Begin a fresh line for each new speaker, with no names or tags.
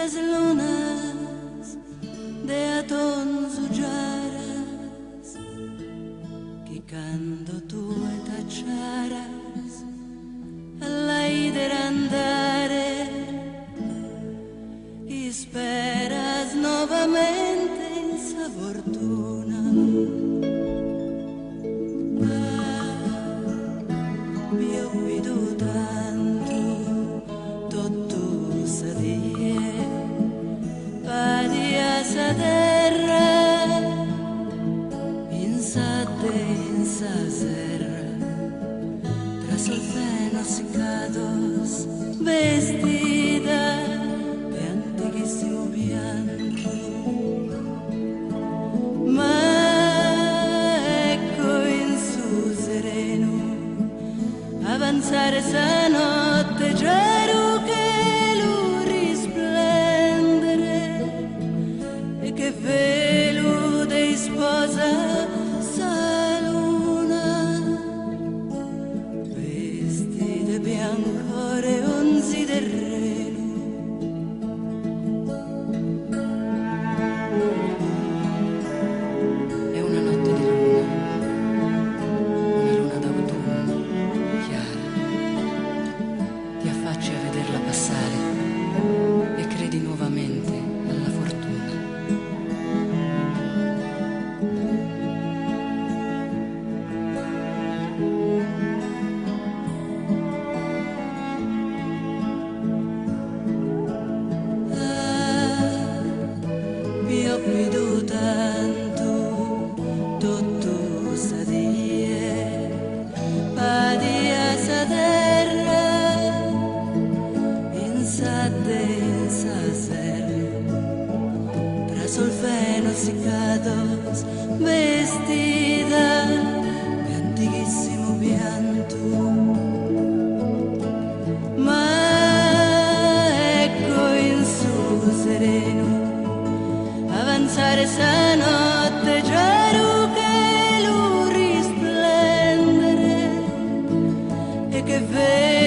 Las lunas de atonzujaras que cando tu tacharas alla idera andare y esperas nuovamente esa fortuna. Mi ho veduto tanto tutto sadie padia sa terra in sa serra tra solfenos seccados vestita de antiquísimo bianco ma ecco in su sereno avanzare sa notte giaro che lo risplendere e che velo de sposa sa luna vestite bianco reonzi del reno è una notte di luna, una luna d'autunno chiara, ti affacci a vederla passare e credi nuovamente alla fortuna. Mi ho veduto tanto tutto sadie padia sa terra in sa serra tra solfenos seccados vestita de antiquísimo pianto ma ecco in su sereno avanzare sa notte giaro che lo risplendere e che vede